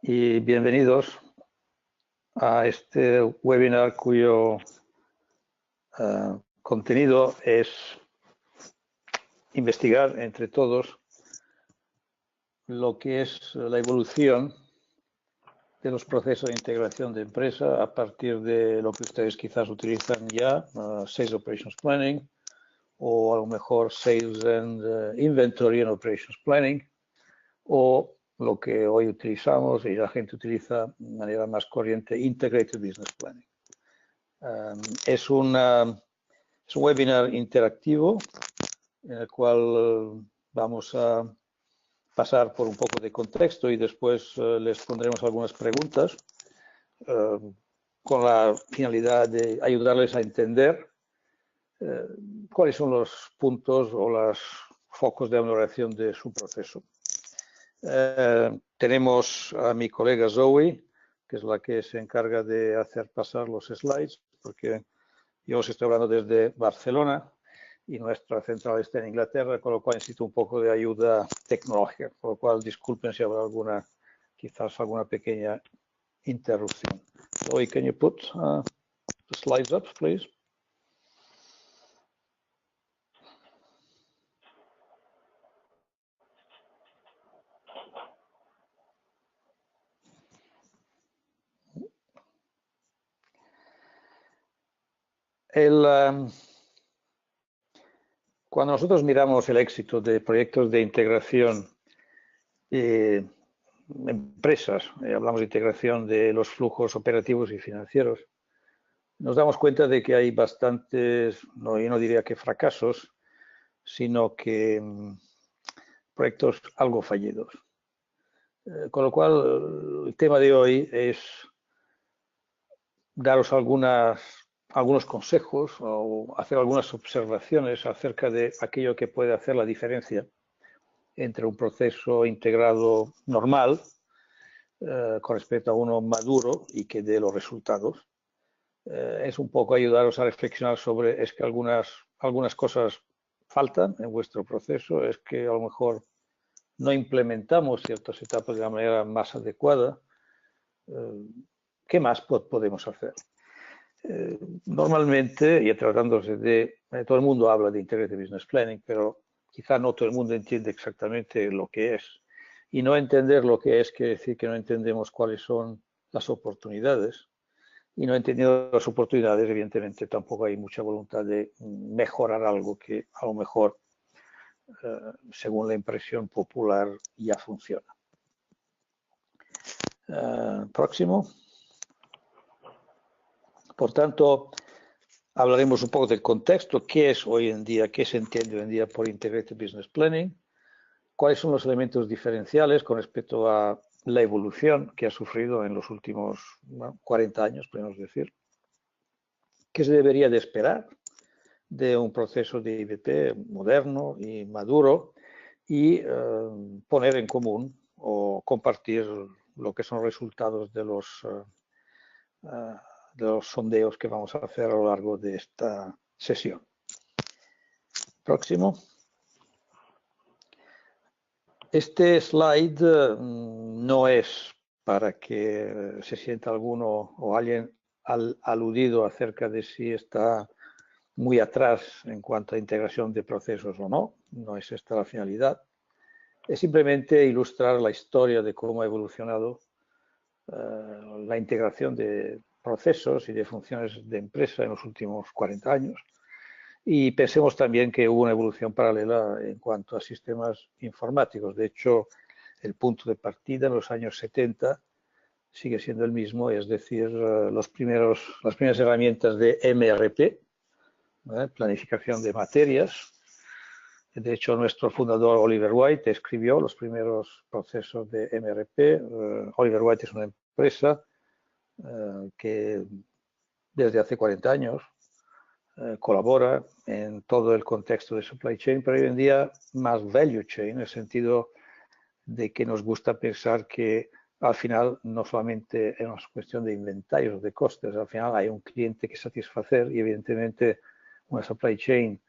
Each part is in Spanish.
y bienvenidos a este webinar cuyo contenido es investigar entre todos lo que es la evolución de los procesos de integración de empresa a partir de lo que ustedes quizás utilizan ya, Sales Operations Planning, o a lo mejor Sales and Inventory and Operations Planning, o lo que hoy utilizamos y la gente utiliza de manera más corriente, Integrated Business Planning. Es un webinar interactivo en el cual vamos a pasar por un poco de contexto y después les pondremos algunas preguntas con la finalidad de ayudarles a entender cuáles son los puntos o los focos de valoración de su proceso. Tenemos a mi colega Zoe, que es la que se encarga de hacer pasar los slides, porque yo os estoy hablando desde Barcelona y nuestra central está en Inglaterra, con lo cual necesito un poco de ayuda tecnológica, con lo cual disculpen si habrá quizás alguna pequeña interrupción. Zoe, can you put the slides up, please? Cuando nosotros miramos el éxito de proyectos de integración empresas, hablamos de integración de los flujos operativos y financieros, nos damos cuenta de que hay bastantes, yo no diría que fracasos, sino que proyectos algo fallidos. Con lo cual, el tema de hoy es daros algunos consejos o hacer algunas observaciones acerca de aquello que puede hacer la diferencia entre un proceso integrado normal con respecto a uno maduro y que dé los resultados. Es un poco ayudaros a reflexionar sobre es que algunas cosas faltan en vuestro proceso, es que a lo mejor no implementamos ciertas etapas de la manera más adecuada. ¿Qué más podemos hacer? Normalmente, y tratándose de, todo el mundo habla de Integrated Business Planning, pero quizá no todo el mundo entiende exactamente lo que es. Y no entender lo que es quiere decir que no entendemos cuáles son las oportunidades. Y no entendiendo las oportunidades, evidentemente tampoco hay mucha voluntad de mejorar algo que a lo mejor, según la impresión popular, ya funciona. Próximo. Por tanto, hablaremos un poco del contexto, qué es hoy en día, qué se entiende hoy en día por Integrated Business Planning, cuáles son los elementos diferenciales con respecto a la evolución que ha sufrido en los últimos 40 años, podemos decir, qué se debería de esperar de un proceso de IBP moderno y maduro y poner en común o compartir lo que son los resultados de los sondeos que vamos a hacer a lo largo de esta sesión. Próximo. Este slide no es para que se sienta alguno o alguien aludido acerca de si está muy atrás en cuanto a integración de procesos o no. No es esta la finalidad. Es simplemente ilustrar la historia de cómo ha evolucionado la integración de procesos y de funciones de empresa en los últimos 40 años. Y pensemos también que hubo una evolución paralela en cuanto a sistemas informáticos. De hecho, el punto de partida en los años 70 sigue siendo el mismo, es decir, las primeras herramientas de MRP, planificación de materias. De hecho, nuestro fundador Oliver White escribió los primeros procesos de MRP. Oliver White es una empresa que desde hace 40 años colabora en todo el contexto de supply chain, pero hoy en día más value chain, en el sentido de que nos gusta pensar que al final no solamente es una cuestión de inventarios o de costes, al final hay un cliente que satisfacer y evidentemente una supply chain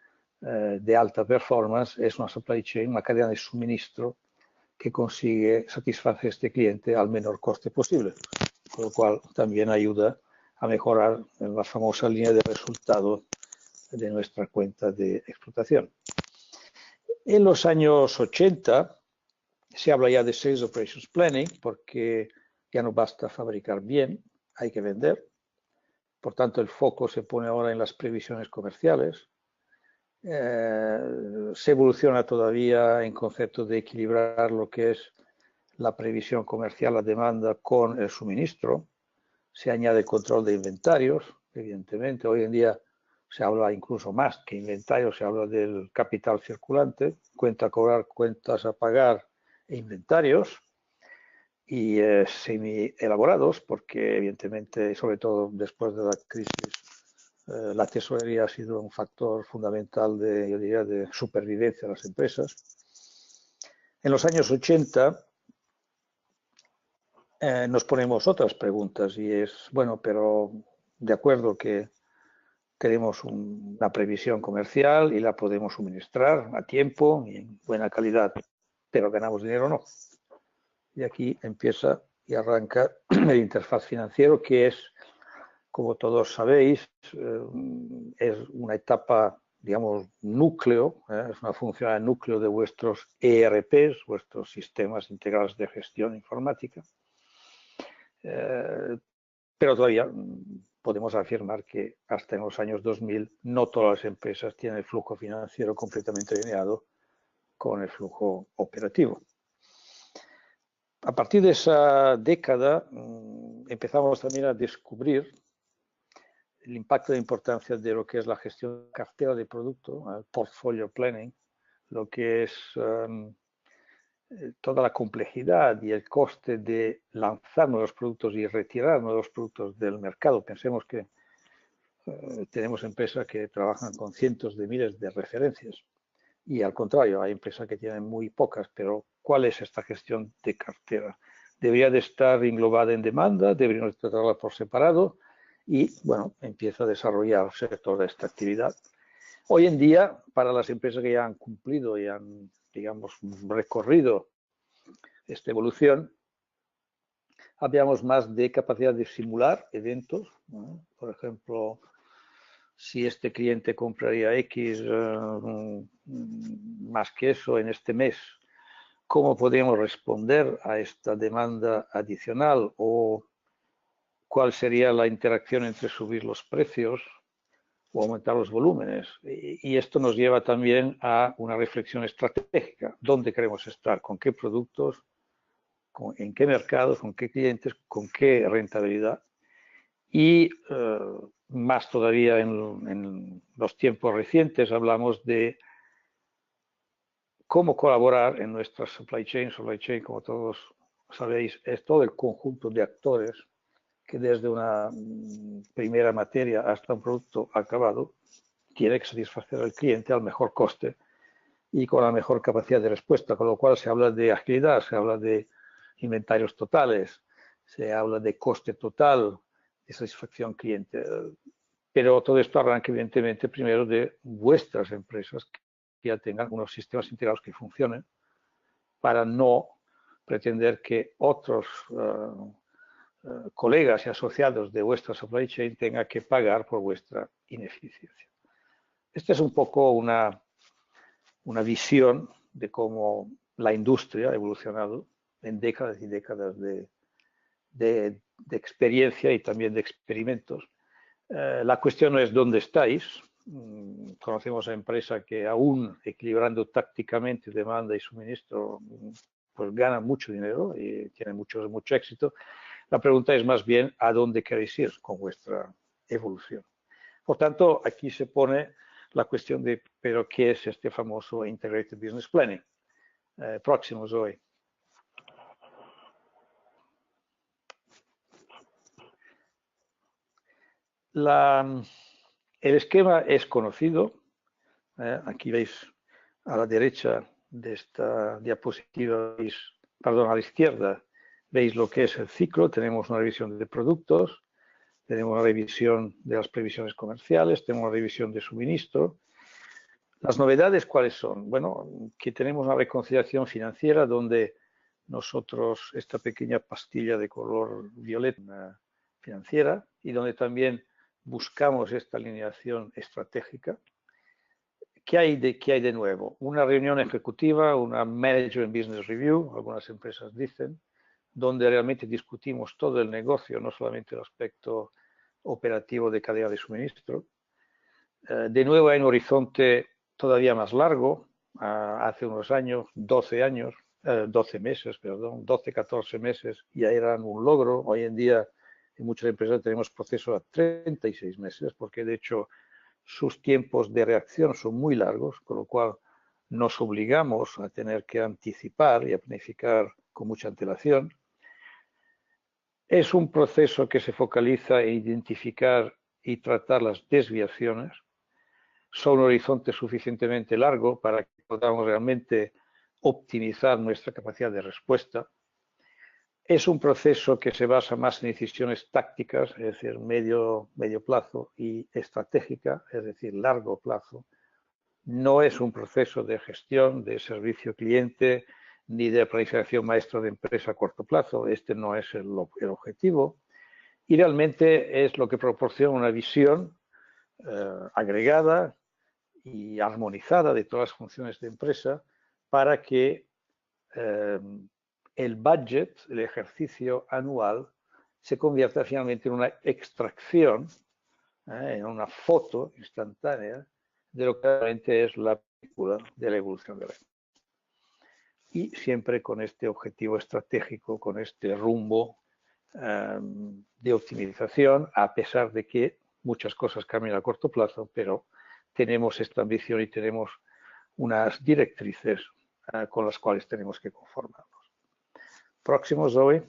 de alta performance es una supply chain, una cadena de suministro que consigue satisfacer a este cliente al menor coste posible, con lo cual también ayuda a mejorar en la famosa línea de resultado de nuestra cuenta de explotación. En los años 80 se habla ya de Sales Operations Planning porque ya no basta fabricar bien, hay que vender. Por tanto, el foco se pone ahora en las previsiones comerciales. Se evoluciona todavía en concepto de equilibrar lo que es la previsión comercial, la demanda con el suministro. Se añade control de inventarios, evidentemente. Hoy en día se habla incluso más que inventarios, se habla del capital circulante, cuenta a cobrar, cuentas a pagar e inventarios, y semi elaborados, porque evidentemente, sobre todo después de la crisis, la tesorería ha sido un factor fundamental de, yo diría, de supervivencia de las empresas. En los años 80 nos ponemos otras preguntas y es, bueno, pero de acuerdo que tenemos una previsión comercial y la podemos suministrar a tiempo y en buena calidad, pero ganamos dinero o no. Y aquí empieza y arranca el interfaz financiero, que es, como todos sabéis, es una etapa, digamos, núcleo, es una función de núcleo de vuestros ERPs, vuestros sistemas integrados de gestión informática. Pero todavía podemos afirmar que hasta en los años 2000 no todas las empresas tienen el flujo financiero completamente alineado con el flujo operativo. A partir de esa década empezamos también a descubrir el impacto de importancia de lo que es la gestión de cartera de producto, el portfolio planning, lo que es toda la complejidad y el coste de lanzar nuevos productos y retirar nuevos productos del mercado. Pensemos que tenemos empresas que trabajan con cientos de miles de referencias y al contrario, hay empresas que tienen muy pocas, pero ¿cuál es esta gestión de cartera? Debería de estar englobada en demanda, deberíamos tratarla por separado y, bueno, empieza a desarrollarse toda esta actividad. Hoy en día, para las empresas que ya han cumplido y han, digamos, recorrido esta evolución, habíamos más de capacidad de simular eventos, ¿no? Por ejemplo, si este cliente compraría X más que eso en este mes, ¿cómo podríamos responder a esta demanda adicional? ¿O cuál sería la interacción entre subir los precios o aumentar los volúmenes? Y esto nos lleva también a una reflexión estratégica. ¿Dónde queremos estar? ¿Con qué productos? ¿En qué mercados? ¿Con qué clientes? ¿Con qué rentabilidad? Y más todavía en los tiempos recientes hablamos de cómo colaborar en nuestra supply chain. Supply chain, como todos sabéis, es todo el conjunto de actores que desde una primera materia hasta un producto acabado tiene que satisfacer al cliente al mejor coste y con la mejor capacidad de respuesta, con lo cual se habla de agilidad, se habla de inventarios totales, se habla de coste total, de satisfacción cliente. Pero todo esto arranca evidentemente primero de vuestras empresas que ya tengan unos sistemas integrados que funcionen para no pretender que otros colegas y asociados de vuestra supply chain tengan que pagar por vuestra ineficiencia. Esta es un poco una visión de cómo la industria ha evolucionado en décadas y décadas de experiencia y también de experimentos. La cuestión no es dónde estáis. Conocemos a empresas que aún equilibrando tácticamente demanda y suministro, pues ganan mucho dinero y tienen mucho éxito. La pregunta es más bien a dónde queréis ir con vuestra evolución. Por tanto, aquí se pone la cuestión de, ¿pero qué es este famoso Integrated Business Planning? Próximos hoy. El esquema es conocido. Aquí veis a la derecha de esta diapositiva, perdón, a la izquierda, veis lo que es el ciclo. Tenemos una revisión de productos, tenemos una revisión de las previsiones comerciales, tenemos una revisión de suministro. Las novedades, ¿cuáles son? Bueno, que tenemos una reconciliación financiera donde nosotros esta pequeña pastilla de color violeta financiera y donde también buscamos esta alineación estratégica. ¿Qué hay de nuevo? Una reunión ejecutiva, una Management Business Review, algunas empresas dicen, donde realmente discutimos todo el negocio, no solamente el aspecto operativo de cadena de suministro. De nuevo hay un horizonte todavía más largo, hace unos años, 12 meses, 14 meses, ya eran un logro. Hoy en día en muchas empresas tenemos procesos a 36 meses, porque de hecho sus tiempos de reacción son muy largos, con lo cual nos obligamos a tener que anticipar y a planificar con mucha antelación. Es un proceso que se focaliza en identificar y tratar las desviaciones. Son un horizonte suficientemente largo para que podamos realmente optimizar nuestra capacidad de respuesta. Es un proceso que se basa más en decisiones tácticas, es decir, medio plazo, y estratégica, es decir, largo plazo. No es un proceso de gestión, de servicio cliente, ni de planificación maestra de empresa a corto plazo. Este no es el objetivo. Y realmente es lo que proporciona una visión agregada y armonizada de todas las funciones de empresa para que el budget, el ejercicio anual, se convierta finalmente en una extracción, en una foto instantánea de lo que realmente es la película de la evolución de la empresa. Y siempre con este objetivo estratégico, con este rumbo de optimización, a pesar de que muchas cosas cambian a corto plazo, pero tenemos esta ambición y tenemos unas directrices con las cuales tenemos que conformarnos. Próximo, Zoe.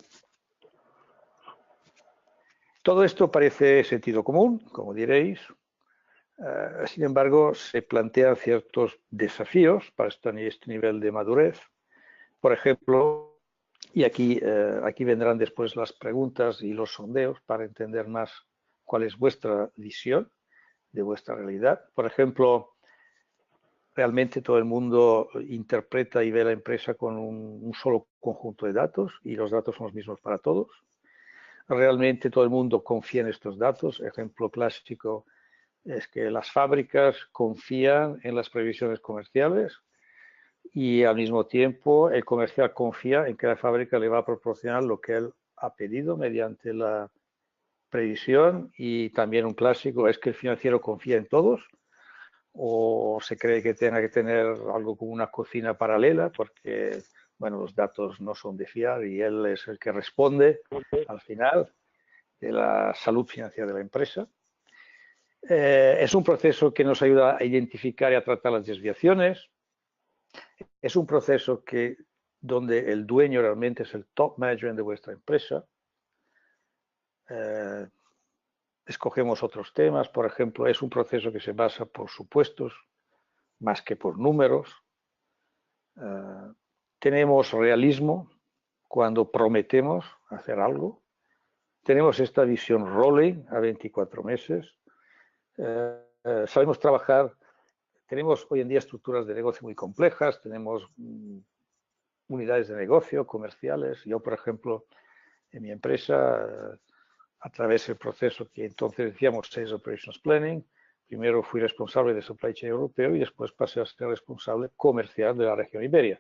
Todo esto parece sentido común, como diréis. Sin embargo, se plantean ciertos desafíos para este nivel de madurez. Por ejemplo, y aquí vendrán después las preguntas y los sondeos para entender más cuál es vuestra visión de vuestra realidad. Por ejemplo, realmente todo el mundo interpreta y ve la empresa con un solo conjunto de datos y los datos son los mismos para todos. Realmente todo el mundo confía en estos datos. Ejemplo clásico es que las fábricas confían en las previsiones comerciales y al mismo tiempo el comercial confía en que la fábrica le va a proporcionar lo que él ha pedido mediante la previsión. Y también un clásico es que el financiero confía en todos o se cree que tenga que tener algo como una cocina paralela porque, bueno, los datos no son de fiar y él es el que responde al final de la salud financiera de la empresa. Es un proceso que nos ayuda a identificar y a tratar las desviaciones. Es un proceso donde el dueño realmente es el top management de vuestra empresa. Escogemos otros temas, por ejemplo, es un proceso que se basa por supuestos más que por números. Tenemos realismo cuando prometemos hacer algo. Tenemos esta visión rolling a 24 meses. Sabemos trabajar. Tenemos hoy en día estructuras de negocio muy complejas. Tenemos unidades de negocio comerciales. Yo, por ejemplo, en mi empresa, a través del proceso que entonces decíamos Sales Operations Planning, primero fui responsable de Supply Chain Europeo y después pasé a ser responsable comercial de la región Iberia.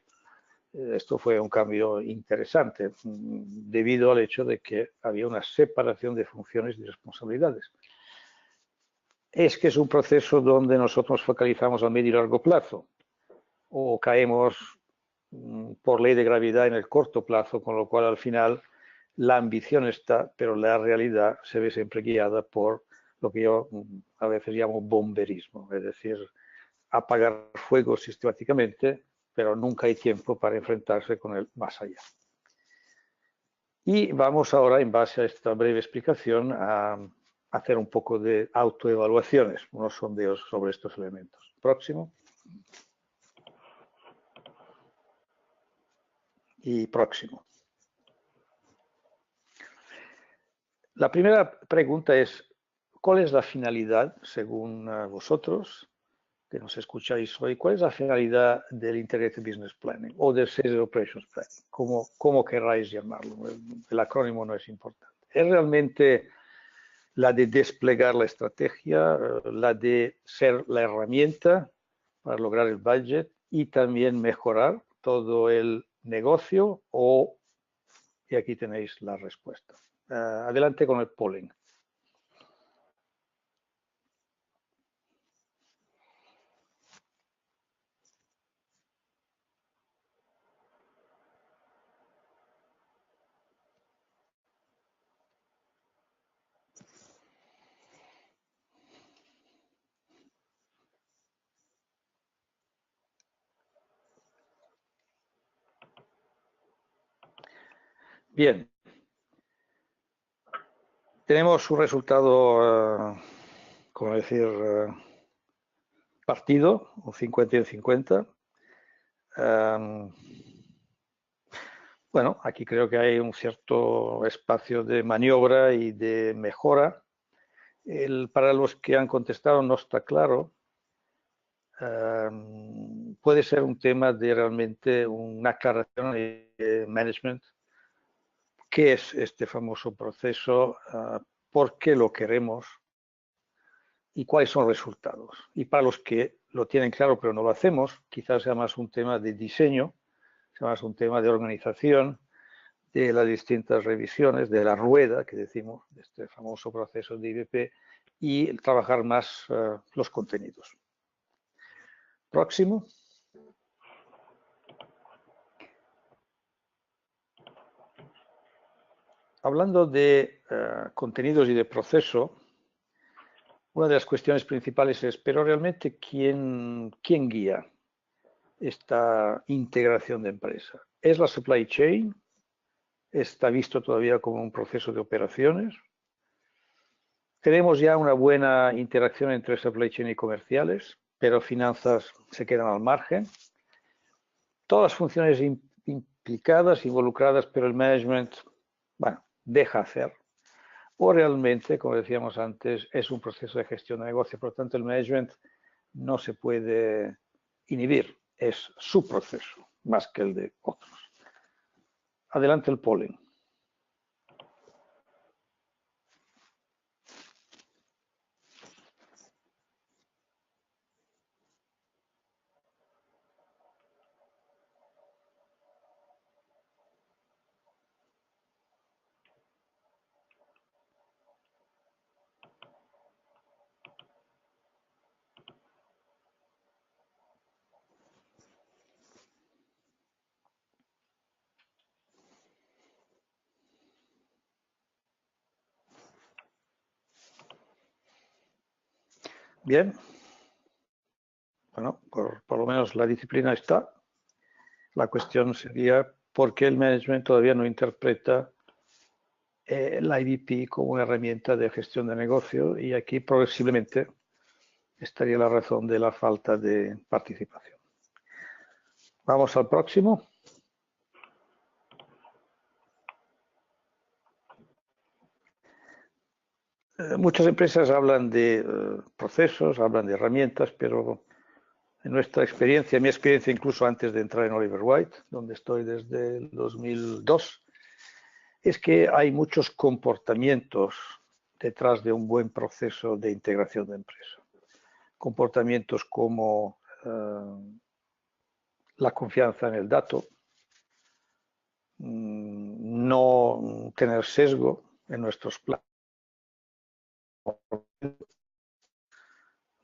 Esto fue un cambio interesante debido al hecho de que había una separación de funciones y responsabilidades. Es que es un proceso donde nosotros focalizamos a medio y largo plazo o caemos por ley de gravedad en el corto plazo, con lo cual al final la ambición está, pero la realidad se ve siempre guiada por lo que yo a veces llamo bomberismo, es decir, apagar fuego sistemáticamente, pero nunca hay tiempo para enfrentarse con el más allá. Y vamos ahora, en base a esta breve explicación, a hacer un poco de autoevaluaciones, unos sondeos sobre estos elementos. Próximo. Y próximo. La primera pregunta es, ¿cuál es la finalidad, según vosotros, que nos escucháis hoy, ¿cuál es la finalidad del Integrated Business Planning o del Sales Operations Planning? Como queráis llamarlo, el acrónimo no es importante. Es realmente la de desplegar la estrategia, la de ser la herramienta para lograr el budget y también mejorar todo el negocio y aquí tenéis la respuesta. Adelante con el polling. Bien. Tenemos un resultado, como decir, partido, un 50 y un 50. Bueno, aquí creo que hay un cierto espacio de maniobra y de mejora. Para los que han contestado no está claro. Puede ser un tema de realmente una aclaración de management. ¿Qué es este famoso proceso? ¿Por qué lo queremos? ¿Y cuáles son los resultados? Y para los que lo tienen claro pero no lo hacemos, quizás sea más un tema de diseño, sea más un tema de organización, de las distintas revisiones, de la rueda que decimos, de este famoso proceso de IBP, y trabajar más los contenidos. Próximo. Hablando de contenidos y de proceso, una de las cuestiones principales es, pero realmente, ¿quién guía esta integración de empresa? ¿Es la supply chain? ¿Está visto todavía como un proceso de operaciones? Tenemos ya una buena interacción entre supply chain y comerciales, pero finanzas se quedan al margen. Todas las funciones implicadas, involucradas, pero el management, bueno, deja hacer. O realmente, como decíamos antes, es un proceso de gestión de negocio, por lo tanto el management no se puede inhibir, es su proceso, más que el de otros. Adelante el polling. Bien. Bueno, por lo menos la disciplina está. La cuestión sería por qué el management todavía no interpreta la IBP como una herramienta de gestión de negocio y aquí progresivamente estaría la razón de la falta de participación. Vamos al próximo. Muchas empresas hablan de procesos, hablan de herramientas, pero en nuestra experiencia, mi experiencia incluso antes de entrar en Oliver White, donde estoy desde el 2002, es que hay muchos comportamientos detrás de un buen proceso de integración de empresa. Comportamientos como la confianza en el dato, no tener sesgo en nuestros planes,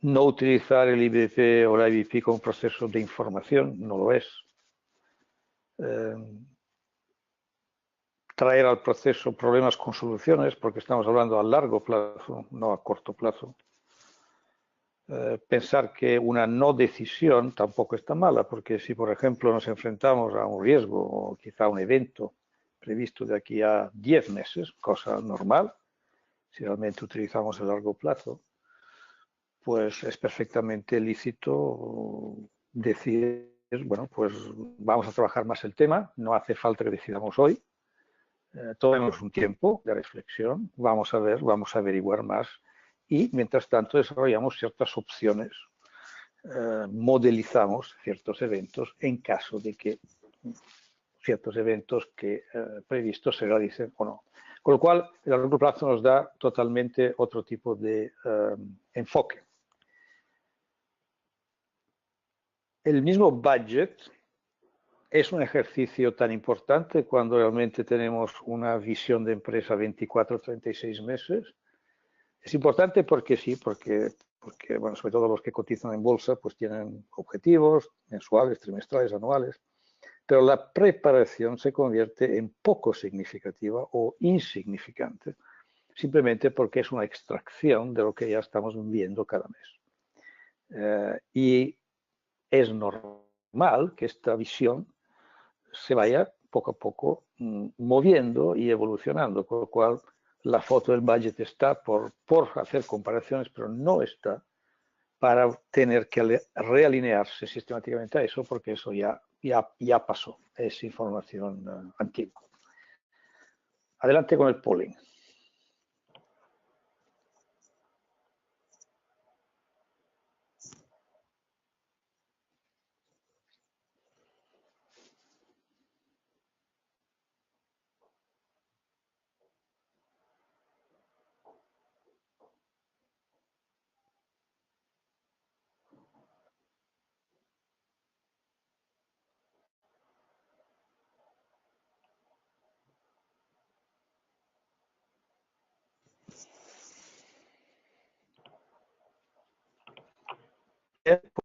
no utilizar el IBP o la IBP como proceso de información, no lo es. Traer al proceso problemas con soluciones, porque estamos hablando a largo plazo, no a corto plazo. Pensar que una no decisión tampoco está mala, porque si, por ejemplo, nos enfrentamos a un riesgo o quizá a un evento previsto de aquí a 10 meses, cosa normal, si realmente utilizamos el largo plazo, pues es perfectamente lícito decir, bueno, pues vamos a trabajar más el tema, no hace falta que decidamos hoy, tomemos un tiempo de reflexión, vamos a ver, vamos a averiguar más y mientras tanto desarrollamos ciertas opciones modelizamos ciertos eventos en caso de que ciertos eventos que previstos se realicen o no. Con lo cual, el largo plazo nos da totalmente otro tipo de enfoque. El mismo budget es un ejercicio tan importante cuando realmente tenemos una visión de empresa 24 o 36 meses. Es importante porque sí, porque bueno, sobre todo los que cotizan en bolsa pues tienen objetivos mensuales, trimestrales, anuales, pero la preparación se convierte en poco significativa o insignificante, simplemente porque es una extracción de lo que ya estamos viendo cada mes. Y es normal que esta visión se vaya poco a poco moviendo y evolucionando, con lo cual la foto del budget está por hacer comparaciones, pero no está para tener que realinearse sistemáticamente a eso, porque eso ya pasó, es información antigua. Adelante con el polling.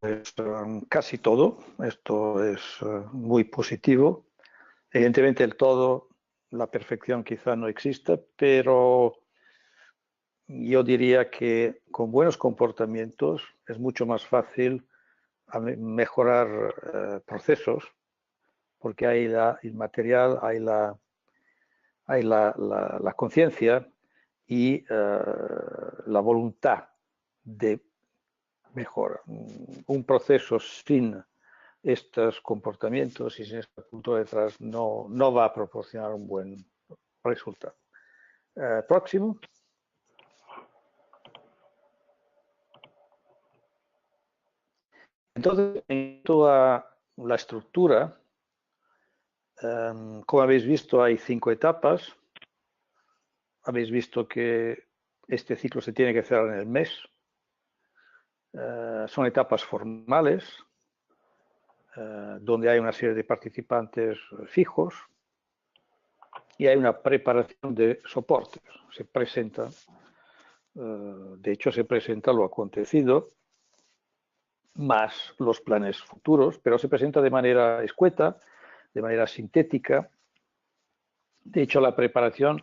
Pues casi todo, esto es muy positivo. Evidentemente el todo, la perfección quizá no exista, pero yo diría que con buenos comportamientos es mucho más fácil mejorar procesos, porque hay el material, hay la conciencia y la voluntad de mejora. Un proceso sin estos comportamientos y sin esta cultura detrás no va a proporcionar un buen resultado. Próximo. Entonces, en toda la estructura, como habéis visto, hay 5 etapas. Habéis visto que este ciclo se tiene que cerrar en el mes. Son etapas formales, donde hay una serie de participantes fijos y hay una preparación de soportes. Se presenta, de hecho, se presenta lo acontecido, más los planes futuros, pero se presenta de manera escueta, de manera sintética. De hecho, la preparación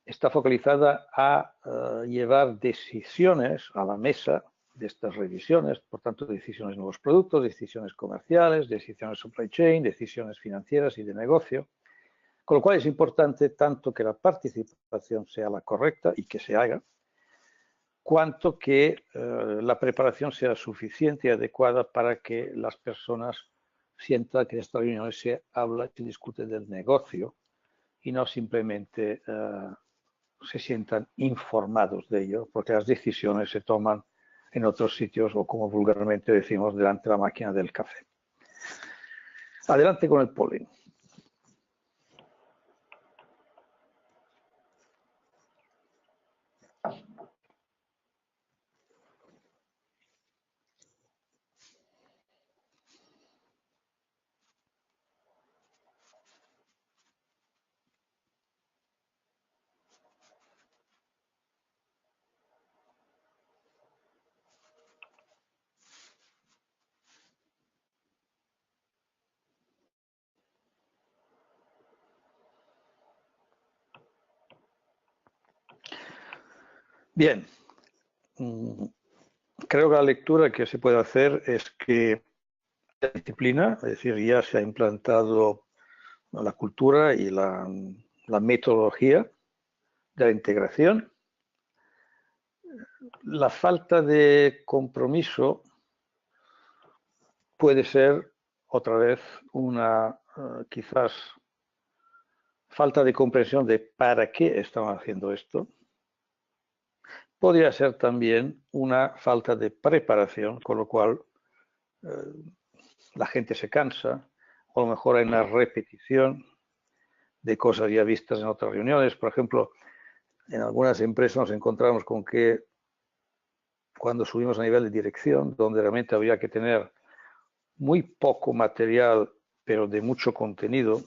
está focalizada a llevar decisiones a la mesa de estas revisiones, por tanto, decisiones de nuevos productos, decisiones comerciales, decisiones supply chain, decisiones financieras y de negocio. Con lo cual es importante tanto que la participación sea la correcta y que se haga, cuanto que la preparación sea suficiente y adecuada para que las personas sientan que en estas reuniones se habla y se discute del negocio y no simplemente se sientan informados de ello, porque las decisiones se toman en otros sitios o, como vulgarmente decimos, delante de la máquina del café. Adelante con el polling. Bien, creo que la lectura que se puede hacer es que la disciplina, es decir, ya se ha implantado la cultura y la metodología de la integración. La falta de compromiso puede ser otra vez una quizás falta de comprensión de para qué estamos haciendo esto. Podría ser también una falta de preparación, con lo cual la gente se cansa, o a lo mejor hay una repetición de cosas ya vistas en otras reuniones. Por ejemplo, en algunas empresas nos encontramos con que cuando subimos a nivel de dirección, donde realmente habría que tener muy poco material, pero de mucho contenido,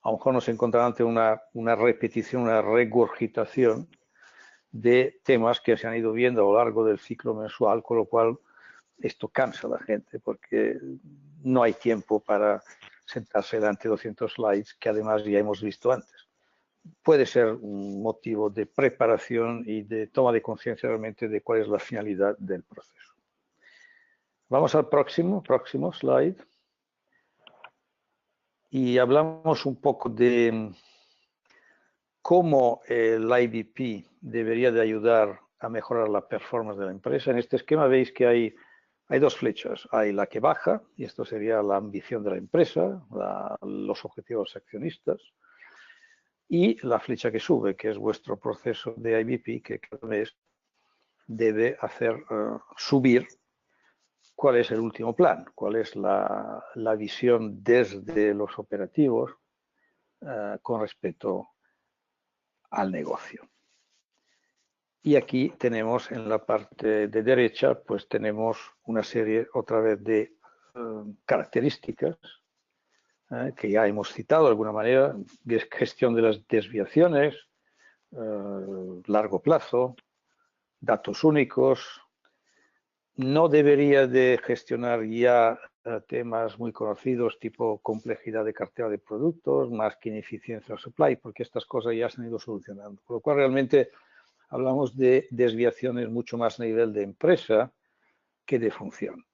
a lo mejor nos encontramos ante una repetición, una regurgitación de temas que se han ido viendo a lo largo del ciclo mensual, con lo cual esto cansa a la gente porque no hay tiempo para sentarse delante de 200 slides que además ya hemos visto antes. Puede ser un motivo de preparación y de toma de conciencia realmente de cuál es la finalidad del proceso. Vamos al próximo slide. Y hablamos un poco de cómo el IBP debería de ayudar a mejorar la performance de la empresa. En este esquema veis que hay dos flechas. Hay la que baja, y esto sería la ambición de la empresa, los objetivos accionistas, y la flecha que sube, que es vuestro proceso de IBP, que cada mes debe hacer subir cuál es el último plan, cuál es la visión desde los operativos con respecto al negocio. Y aquí tenemos en la parte de derecha, pues tenemos una serie otra vez de características que ya hemos citado de alguna manera, gestión de las desviaciones, largo plazo, datos únicos. No debería de gestionar ya temas muy conocidos tipo complejidad de cartera de productos, más que ineficiencia de supply, porque estas cosas ya se han ido solucionando. Por lo cual realmente hablamos de desviaciones mucho más a nivel de empresa que de función.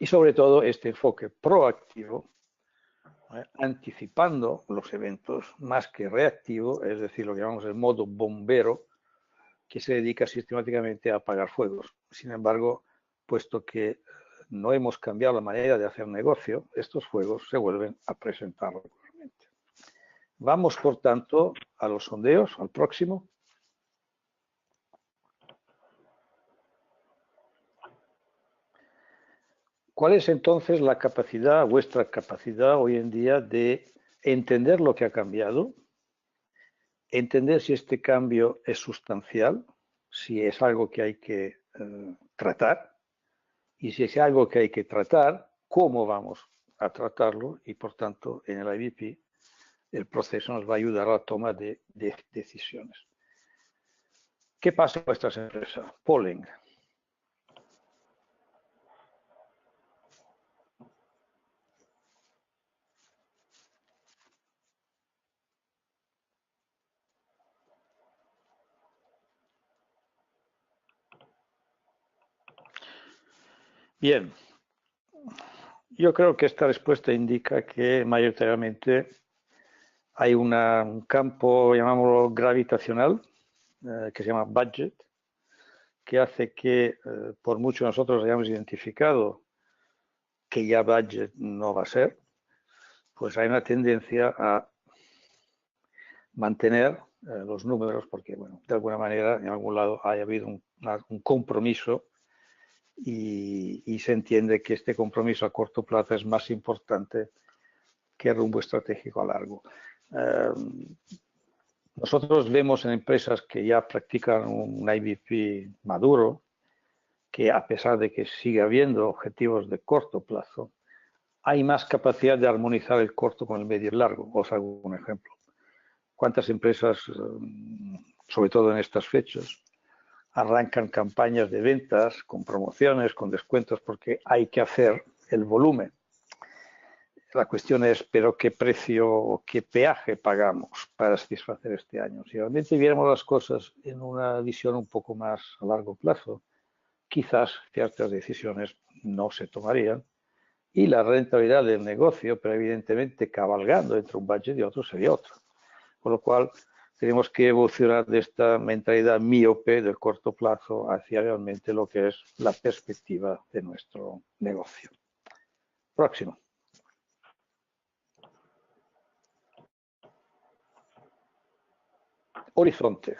Y sobre todo este enfoque proactivo, anticipando los eventos más que reactivo, es decir, lo que llamamos el modo bombero, que se dedica sistemáticamente a apagar fuegos. Sin embargo, puesto que no hemos cambiado la manera de hacer negocio, estos fuegos se vuelven a presentar regularmente. Vamos, por tanto, a los sondeos, al próximo. ¿Cuál es entonces la capacidad, vuestra capacidad hoy en día de entender lo que ha cambiado, entender si este cambio es sustancial, si es algo que hay que tratar, y si es algo que hay que tratar, cómo vamos a tratarlo? Y por tanto, en el IBP, el proceso nos va a ayudar a la toma de decisiones. ¿Qué pasa en vuestras empresas? Polling. Bien, yo creo que esta respuesta indica que mayoritariamente hay un campo, llamámoslo gravitacional, que se llama budget, que hace que por mucho nosotros hayamos identificado que ya budget no va a ser, pues hay una tendencia a mantener los números, porque bueno, de alguna manera en algún lado haya habido un compromiso y se entiende que este compromiso a corto plazo es más importante que el rumbo estratégico a largo. Nosotros vemos en empresas que ya practican un IBP maduro, que a pesar de que sigue habiendo objetivos de corto plazo, hay más capacidad de armonizar el corto con el medio y largo. Os hago un ejemplo. ¿Cuántas empresas, sobre todo en estas fechas, arrancan campañas de ventas con promociones, con descuentos, porque hay que hacer el volumen? La cuestión es, ¿pero qué precio, qué peaje pagamos para satisfacer este año? Si realmente viéramos las cosas en una visión un poco más a largo plazo, quizás ciertas decisiones no se tomarían y la rentabilidad del negocio, pero evidentemente cabalgando entre un budget y otro, sería otra. Con lo cual, tenemos que evolucionar de esta mentalidad míope del corto plazo hacia realmente lo que es la perspectiva de nuestro negocio. Próximo. Horizonte.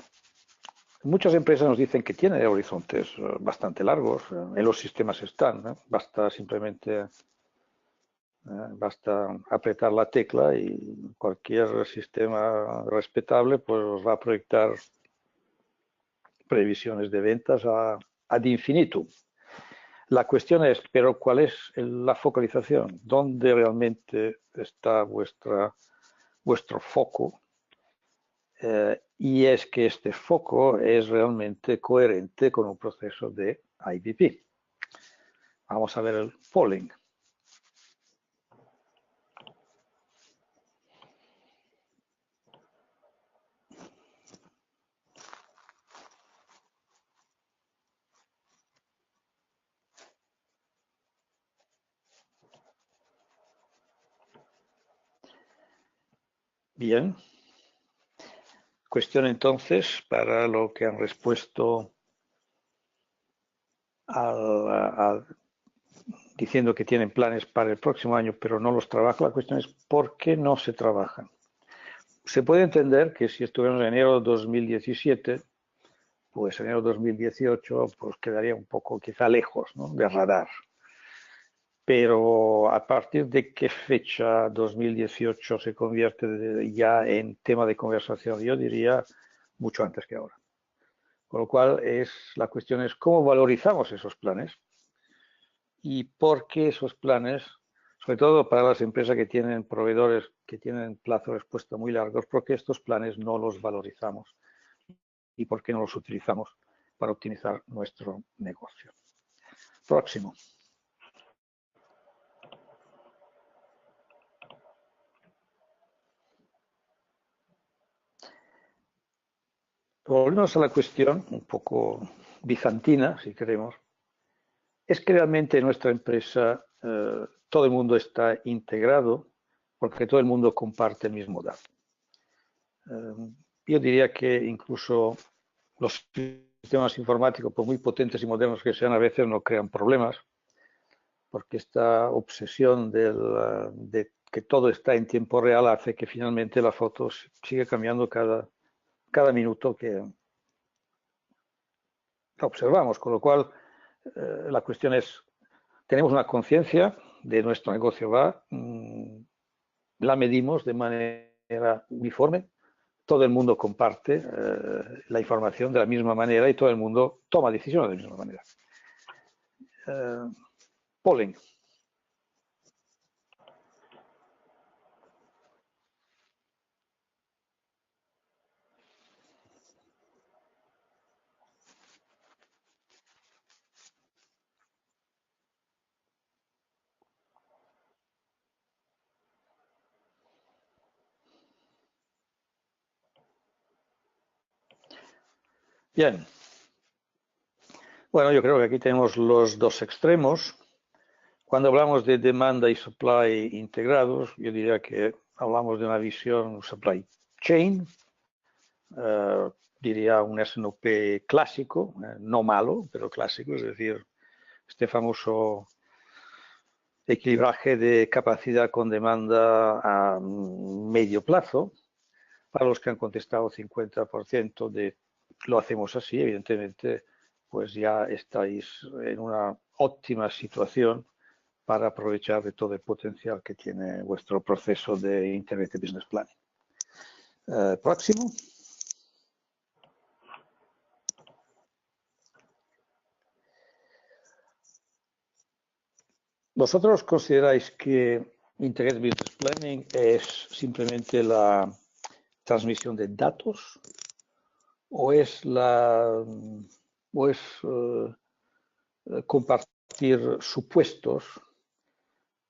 Muchas empresas nos dicen que tienen horizontes bastante largos, en los sistemas están, basta simplemente basta apretar la tecla y cualquier sistema respetable pues va a proyectar previsiones de ventas ad infinitum. La cuestión es, pero ¿cuál es la focalización? ¿Dónde realmente está vuestro foco? Y es que este foco es realmente coherente con un proceso de IBP. Vamos a ver el polling. Bien. Cuestión entonces para lo que han respuesto diciendo que tienen planes para el próximo año, pero no los trabajan. La cuestión es ¿por qué no se trabajan? Se puede entender que si estuviéramos en enero de 2017, pues enero de 2018 pues quedaría un poco quizá lejos, ¿no?, de radar. Pero ¿a partir de qué fecha 2018 se convierte ya en tema de conversación? Yo diría mucho antes que ahora. Con lo cual la cuestión es cómo valorizamos esos planes y por qué esos planes, sobre todo para las empresas que tienen proveedores que tienen plazo de respuesta muy largos, por qué estos planes no los valorizamos y por qué no los utilizamos para optimizar nuestro negocio. Próximo. Volvemos a la cuestión un poco bizantina, si queremos. Es que realmente en nuestra empresa todo el mundo está integrado porque todo el mundo comparte el mismo dato. Yo diría que incluso los sistemas informáticos, por muy potentes y modernos que sean, a veces no crean problemas, porque esta obsesión de que todo está en tiempo real hace que finalmente la foto sigue cambiando cada minuto que la observamos, con lo cual la cuestión es, tenemos una conciencia de nuestro negocio, la medimos de manera uniforme, todo el mundo comparte la información de la misma manera y todo el mundo toma decisiones de la misma manera. Polling. Bien. Bueno, yo creo que aquí tenemos los dos extremos. Cuando hablamos de demanda y supply integrados, yo diría que hablamos de una visión supply chain, diría un S&OP clásico, no malo, pero clásico, es decir, este famoso equilibraje de capacidad con demanda a medio plazo. Para los que han contestado 50% de lo hacemos así, evidentemente, pues ya estáis en una óptima situación para aprovechar de todo el potencial que tiene vuestro proceso de Integrated Business Planning. Próximo. ¿Vosotros consideráis que Integrated Business Planning es simplemente la transmisión de datos o es compartir supuestos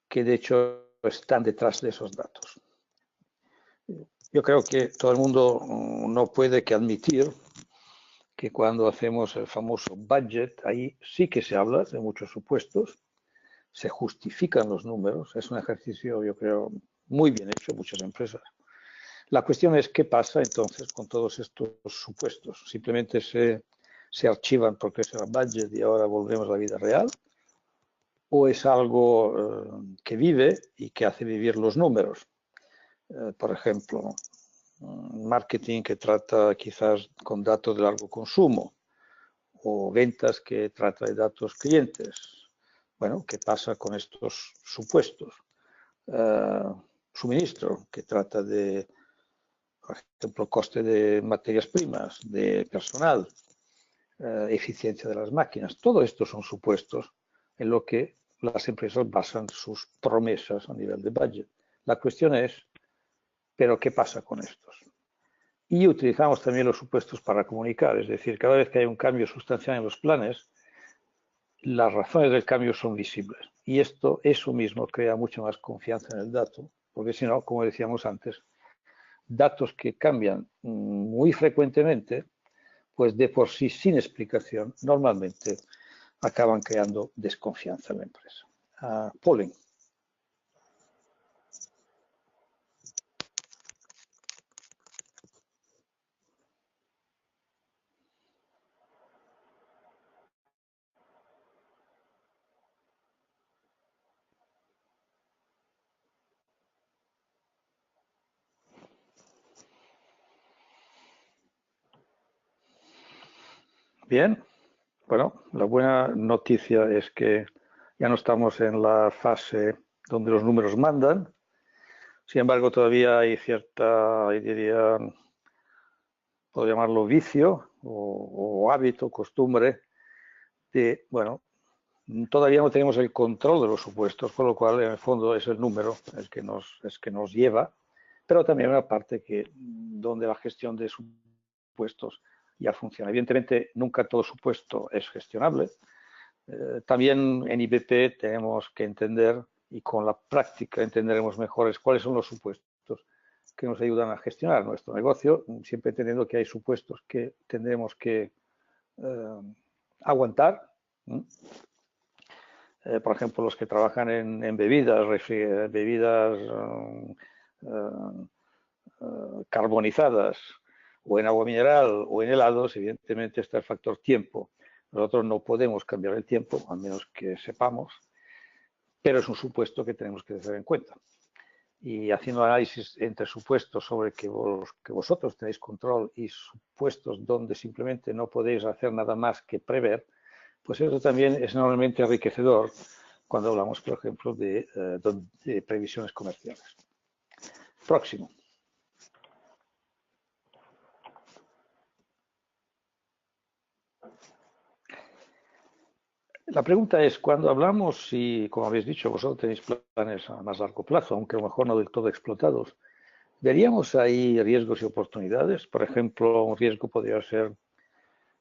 que de hecho están detrás de esos datos? Yo creo que todo el mundo no puede que admitir que cuando hacemos el famoso budget, ahí sí que se habla de muchos supuestos, se justifican los números, es un ejercicio, yo creo, muy bien hecho en muchas empresas. La cuestión es qué pasa entonces con todos estos supuestos. ¿Simplemente se archivan porque es el budget y ahora volvemos a la vida real? ¿O es algo que vive y que hace vivir los números? Por ejemplo, marketing que trata quizás con datos de largo consumo o ventas que trata de datos clientes. Bueno, ¿qué pasa con estos supuestos? Suministro, que trata de, por ejemplo, coste de materias primas, de personal, eficiencia de las máquinas. Todo esto son supuestos en lo que las empresas basan sus promesas a nivel de budget. La cuestión es, ¿pero qué pasa con estos? Y utilizamos también los supuestos para comunicar, es decir, cada vez que hay un cambio sustancial en los planes, las razones del cambio son visibles. Y eso mismo crea mucha más confianza en el dato, porque si no, como decíamos antes, datos que cambian muy frecuentemente, pues de por sí, sin explicación, normalmente acaban creando desconfianza en la empresa. Polling. Bien, bueno, la buena noticia es que ya no estamos en la fase donde los números mandan. Sin embargo, todavía hay cierta, diría, puedo llamarlo vicio o hábito, costumbre de, bueno, todavía no tenemos el control de los supuestos, con lo cual en el fondo es el número el que nos lleva, pero también una parte donde la gestión de supuestos ya funciona. Evidentemente, nunca todo supuesto es gestionable. También en IBP tenemos que entender, y con la práctica entenderemos mejor cuáles son los supuestos que nos ayudan a gestionar nuestro negocio, siempre entendiendo que hay supuestos que tendremos que aguantar. Por ejemplo, los que trabajan en bebidas, bebidas carbonizadas, o en agua mineral o en helados, evidentemente está el factor tiempo. Nosotros no podemos cambiar el tiempo, a menos que sepamos, pero es un supuesto que tenemos que tener en cuenta. Y haciendo análisis entre supuestos sobre que vosotros tenéis control y supuestos donde simplemente no podéis hacer nada más que prever, pues eso también es enormemente enriquecedor cuando hablamos, por ejemplo, de previsiones comerciales. Próximo. La pregunta es, cuando hablamos, y como habéis dicho, vosotros tenéis planes a más largo plazo, aunque a lo mejor no del todo explotados, ¿veríamos ahí riesgos y oportunidades? Por ejemplo, un riesgo podría ser,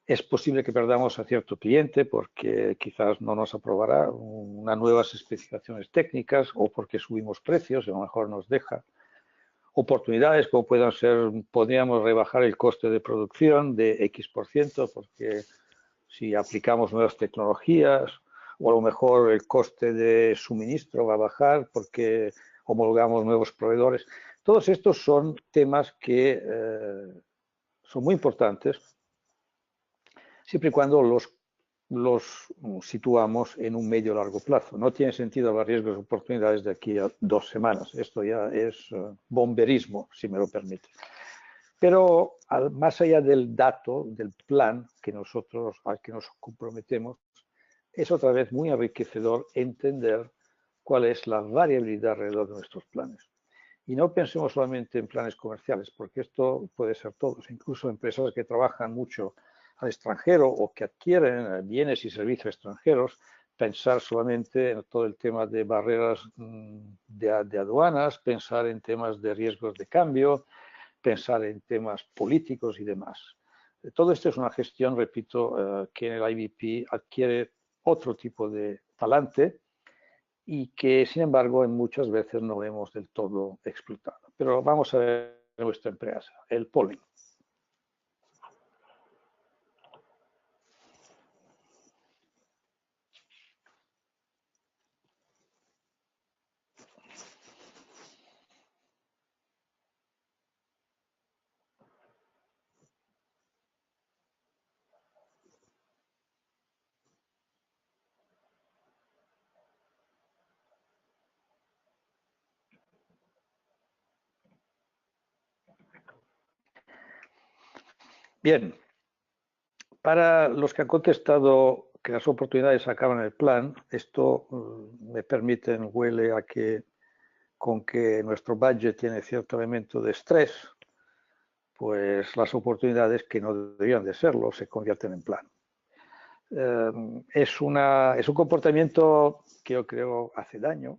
es posible que perdamos a cierto cliente porque quizás no nos aprobará unas nuevas especificaciones técnicas o porque subimos precios y a lo mejor nos deja. Oportunidades como puedan ser, podríamos rebajar el coste de producción de X% porque si aplicamos nuevas tecnologías, o a lo mejor el coste de suministro va a bajar porque homologamos nuevos proveedores. Todos estos son temas que son muy importantes siempre y cuando los situamos en un medio largo plazo. No tiene sentido hablar de riesgos y oportunidades de aquí a 2 semanas. Esto ya es bomberismo, si me lo permite. Pero más allá del dato, del plan al que nos comprometemos, es otra vez muy enriquecedor entender cuál es la variabilidad alrededor de nuestros planes. Y no pensemos solamente en planes comerciales, porque esto puede ser todos, incluso empresas que trabajan mucho al extranjero o que adquieren bienes y servicios extranjeros, pensar solamente en todo el tema de barreras de aduanas, pensar en temas de riesgos de cambio, pensar en temas políticos y demás. Todo esto es una gestión, repito, que en el IBP adquiere otro tipo de talante y que, sin embargo, en muchas veces no vemos del todo explotado. Pero vamos a ver nuestra empresa, el polling. Bien, para los que han contestado que las oportunidades acaban en el plan, esto me permite, huele a que con que nuestro budget tiene cierto elemento de estrés, pues las oportunidades que no deberían de serlo se convierten en plan. Es un comportamiento que yo creo hace daño,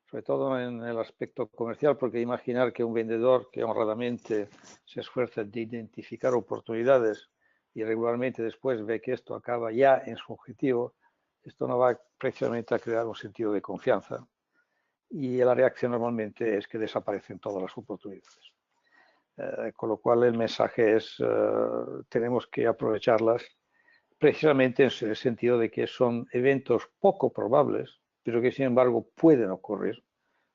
sobre todo en el aspecto comercial, porque imaginar que un vendedor que honradamente se esfuerza de identificar oportunidades y regularmente después ve que esto acaba ya en su objetivo, esto no va precisamente a crear un sentido de confianza. Y la reacción normalmente es que desaparecen todas las oportunidades. Con lo cual el mensaje es, tenemos que aprovecharlas precisamente en el sentido de que son eventos poco probables, pero que sin embargo pueden ocurrir,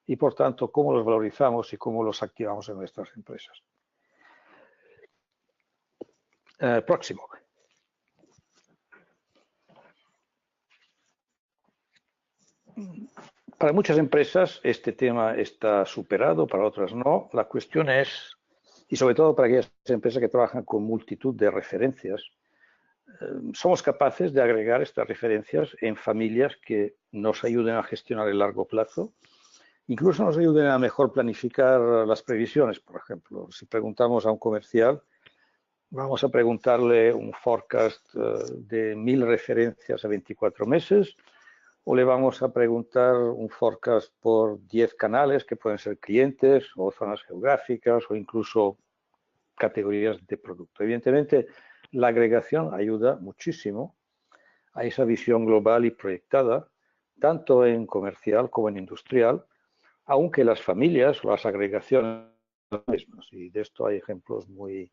y por tanto cómo los valorizamos y cómo los activamos en nuestras empresas. Próximo. Para muchas empresas este tema está superado, para otras no. La cuestión es, y sobre todo para aquellas empresas que trabajan con multitud de referencias, somos capaces de agregar estas referencias en familias que nos ayuden a gestionar el largo plazo, incluso nos ayuden a mejor planificar las previsiones. Por ejemplo, si preguntamos a un comercial, vamos a preguntarle un forecast de 1000 referencias a 24 meses, o le vamos a preguntar un forecast por 10 canales que pueden ser clientes o zonas geográficas o incluso categorías de producto. Evidentemente, la agregación ayuda muchísimo a esa visión global y proyectada, tanto en comercial como en industrial, aunque las familias o las agregaciones son las mismas. Y de esto hay ejemplos muy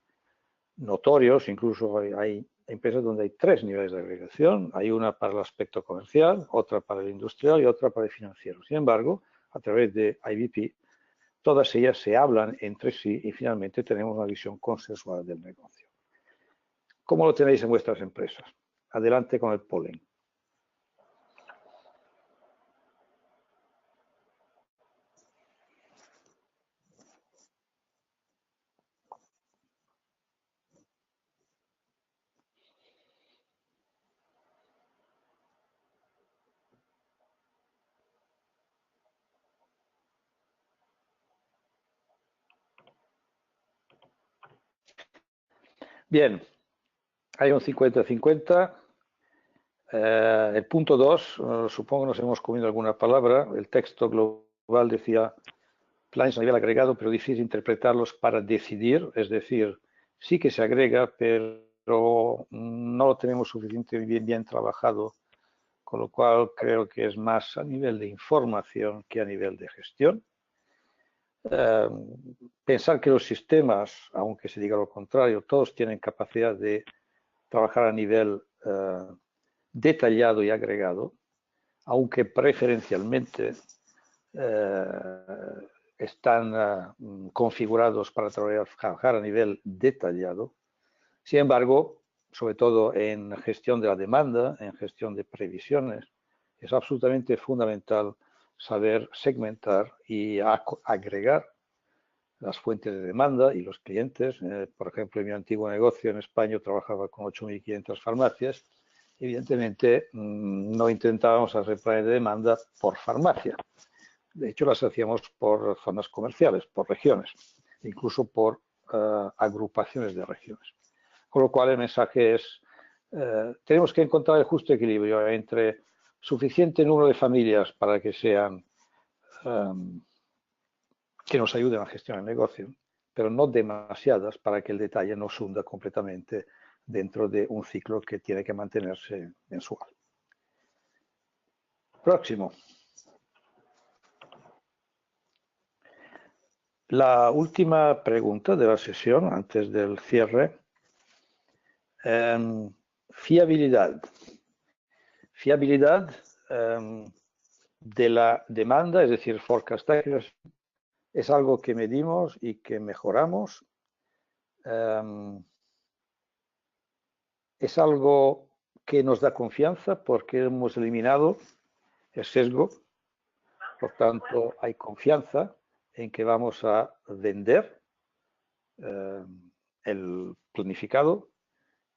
notorios, incluso hay empresas donde hay 3 niveles de agregación, hay una para el aspecto comercial, otra para el industrial y otra para el financiero. Sin embargo, a través de IBP, todas ellas se hablan entre sí y finalmente tenemos una visión consensual del negocio. ¿Cómo lo tenéis en vuestras empresas? Adelante con el polen. Bien, hay un 50-50. El punto 2, supongo que nos hemos comido alguna palabra. El texto global decía planes a nivel agregado, pero difícil interpretarlos para decidir. Es decir, sí que se agrega, pero no lo tenemos suficientemente bien trabajado, con lo cual creo que es más a nivel de información que a nivel de gestión. Pensar que los sistemas, aunque se diga lo contrario, todos tienen capacidad de trabajar a nivel detallado y agregado, aunque preferencialmente están configurados para trabajar a nivel detallado. Sin embargo, sobre todo en gestión de la demanda, en gestión de previsiones, es absolutamente fundamental saber segmentar y agregar las fuentes de demanda y los clientes. Por ejemplo, en mi antiguo negocio en España trabajaba con 8.500 farmacias. Evidentemente, no intentábamos hacer planes de demanda por farmacia. De hecho, las hacíamos por zonas comerciales, por regiones, incluso por agrupaciones de regiones. Con lo cual, el mensaje es, tenemos que encontrar el justo equilibrio entre suficiente número de familias para que sean que nos ayuden a gestionar el negocio, pero no demasiadas para que el detalle no se hunda completamente dentro de un ciclo que tiene que mantenerse mensual. Próximo. La última pregunta de la sesión, antes del cierre. Fiabilidad. Fiabilidad de la demanda, es decir, forecast accuracy, es algo que medimos y que mejoramos. Es algo que nos da confianza porque hemos eliminado el sesgo. Por tanto, hay confianza en que vamos a vender el planificado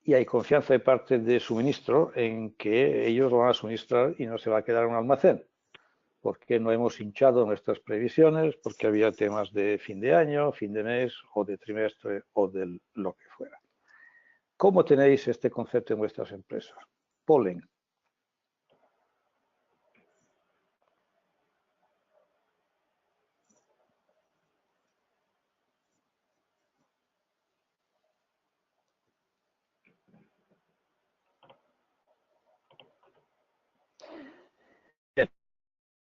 y hay confianza de parte de suministro en que ellos lo van a suministrar y no se va a quedar en un almacén, porque no hemos hinchado nuestras previsiones, porque había temas de fin de año, fin de mes o de trimestre o de lo que fuera. ¿Cómo tenéis este concepto en vuestras empresas? Polling. Bien.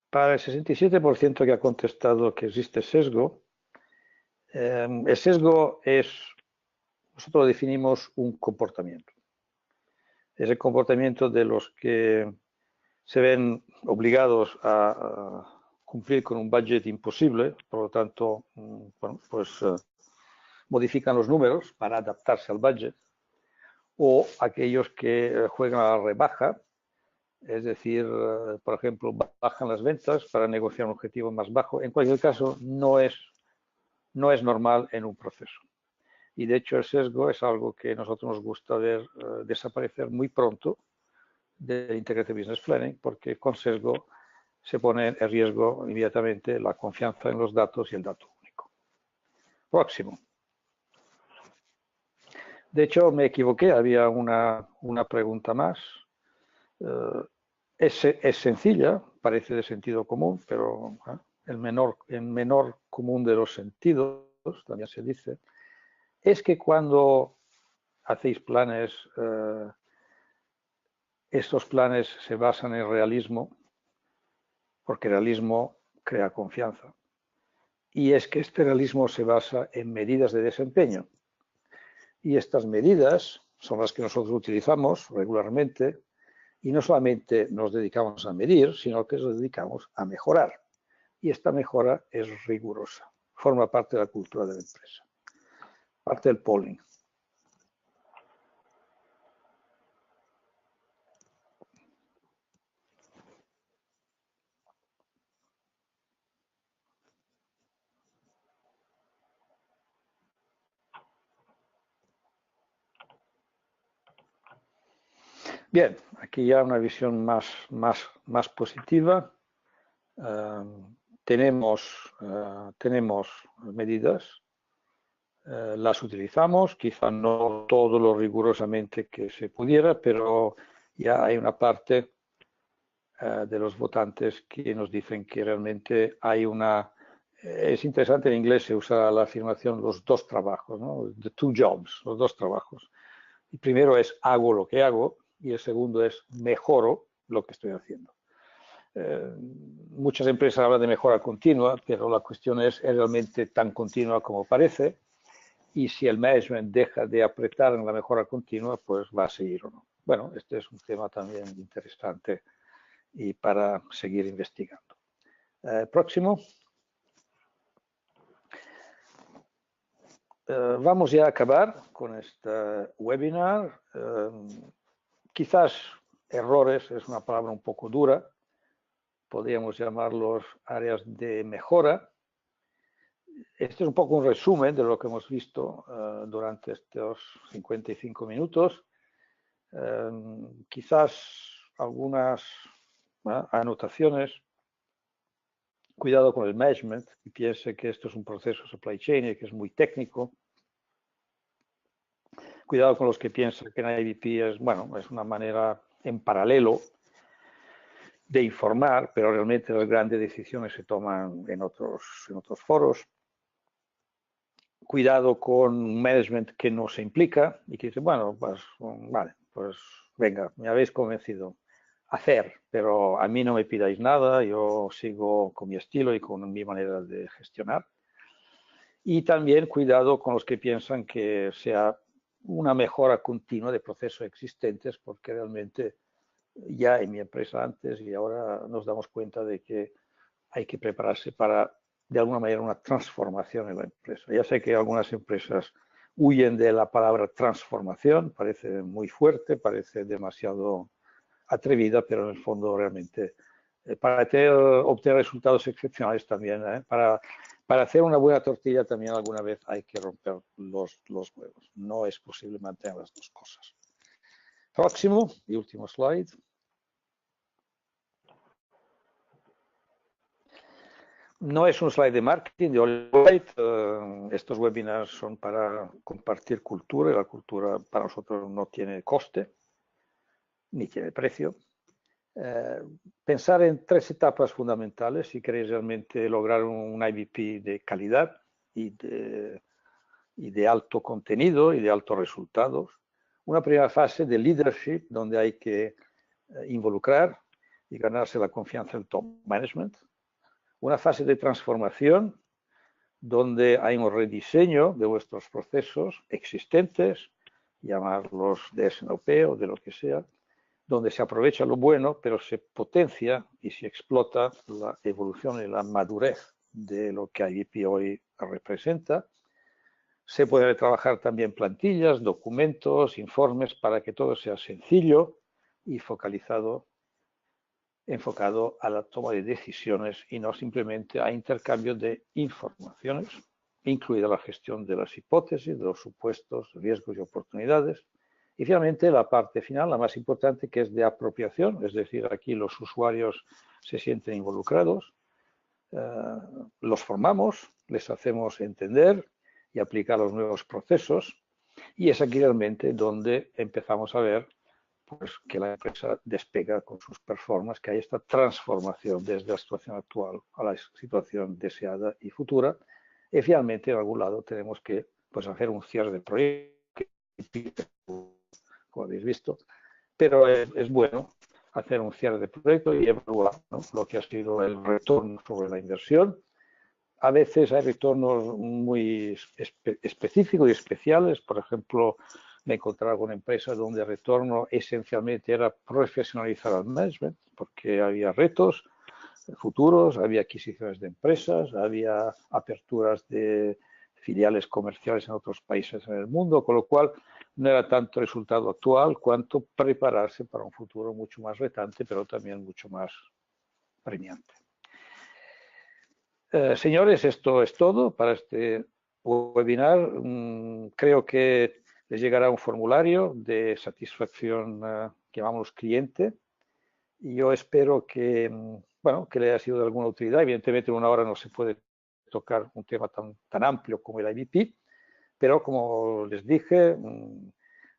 Para el 67% que ha contestado que existe sesgo, el sesgo es, nosotros lo definimos un comportamiento. Es el comportamiento de los que se ven obligados a cumplir con un budget imposible, por lo tanto, bueno, pues modifican los números para adaptarse al budget, o aquellos que juegan a la rebaja, es decir, por ejemplo, bajan las ventas para negociar un objetivo más bajo. En cualquier caso, no es normal en un proceso. Y de hecho el sesgo es algo que a nosotros nos gusta ver desaparecer muy pronto del Integrated Business Planning, porque con sesgo se pone en riesgo inmediatamente la confianza en los datos y el dato único. Próximo. De hecho, me equivoqué, había una pregunta más. Es sencilla, parece de sentido común, pero el menor común de los sentidos, también se dice, es que cuando hacéis planes, estos planes se basan en realismo, porque el realismo crea confianza. Y es que este realismo se basa en medidas de desempeño. Y estas medidas son las que nosotros utilizamos regularmente y no solamente nos dedicamos a medir, sino que nos dedicamos a mejorar. Y esta mejora es rigurosa, forma parte de la cultura de la empresa, parte del polling. Bien, aquí ya una visión más positiva. Tenemos medidas, las utilizamos, quizá no todo lo rigurosamente que se pudiera, pero ya hay una parte de los votantes que nos dicen que realmente hay una... Es interesante, en inglés se usa la afirmación los dos trabajos, ¿no? The two jobs, los dos trabajos. El primero es hago lo que hago y el segundo es mejoro lo que estoy haciendo. Muchas empresas hablan de mejora continua, pero la cuestión es realmente tan continua como parece, y si el management deja de apretar en la mejora continua, pues va a seguir o no. Bueno, este es un tema también interesante y para seguir investigando. Próximo. Vamos ya a acabar con este webinar. Quizás errores es una palabra un poco dura, podríamos llamarlos áreas de mejora. Este es un poco un resumen de lo que hemos visto durante estos 55 minutos. Quizás algunas anotaciones. Cuidado con el management, y piense que esto es un proceso supply chain y que es muy técnico. Cuidado con los que piensan que en IBP es una manera en paralelo de informar, pero realmente las grandes decisiones se toman en otros foros. Cuidado con un management que no se implica y que dice, bueno, pues vale, pues venga, me habéis convencido a hacer, pero a mí no me pidáis nada, yo sigo con mi estilo y con mi manera de gestionar. Y también cuidado con los que piensan que sea una mejora continua de procesos existentes, porque realmente ya en mi empresa antes y ahora nos damos cuenta de que hay que prepararse para, de alguna manera, una transformación en la empresa. Ya sé que algunas empresas huyen de la palabra transformación, parece muy fuerte, parece demasiado atrevida, pero en el fondo realmente para obtener resultados excepcionales también, para para hacer una buena tortilla también alguna vez hay que romper los huevos. No es posible mantener las dos cosas. Próximo y último slide. No es un slide de marketing, de Olive. Estos webinars son para compartir cultura y la cultura para nosotros no tiene coste ni tiene precio. Pensar en 3 etapas fundamentales si queréis realmente lograr un IBP de calidad y de alto contenido y de altos resultados. Una primera fase de leadership donde hay que involucrar y ganarse la confianza del top management. Una fase de transformación donde hay un rediseño de vuestros procesos existentes, llamarlos de S&OP o de lo que sea, donde se aprovecha lo bueno, pero se potencia y se explota la evolución y la madurez de lo que IBP hoy representa. Se puede trabajar también plantillas, documentos, informes, para que todo sea sencillo y enfocado a la toma de decisiones y no simplemente a intercambio de informaciones, incluida la gestión de las hipótesis, de los supuestos, riesgos y oportunidades. Y finalmente la parte final, la más importante, que es de apropiación, es decir, aquí los usuarios se sienten involucrados, los formamos, les hacemos entender y aplicar los nuevos procesos, y es aquí realmente donde empezamos a ver pues, que la empresa despega con sus performances, que hay esta transformación desde la situación actual a la situación deseada y futura. Y finalmente, en algún lado, tenemos que pues, hacer un cierre de proyecto, como habéis visto, pero es bueno hacer un cierre de proyecto y evaluar, ¿no?, lo que ha sido el retorno sobre la inversión. A veces hay retornos muy específicos y especiales. Por ejemplo, me he encontrado con empresas donde el retorno esencialmente era profesionalizar al management, porque había retos futuros, había adquisiciones de empresas, había aperturas de filiales comerciales en otros países en el mundo, con lo cual no era tanto el resultado actual cuanto prepararse para un futuro mucho más retante, pero también mucho más premiante. Señores, esto es todo para este webinar. Creo que les llegará un formulario de satisfacción que llamamos cliente y yo espero que, bueno, que le haya sido de alguna utilidad. Evidentemente en una hora no se puede tocar un tema tan amplio como el IBP, pero como les dije,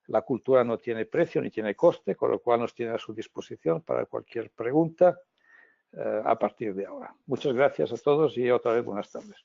la cultura no tiene precio ni tiene coste, con lo cual nos tiene a su disposición para cualquier pregunta a partir de ahora. Muchas gracias a todos y otra vez buenas tardes.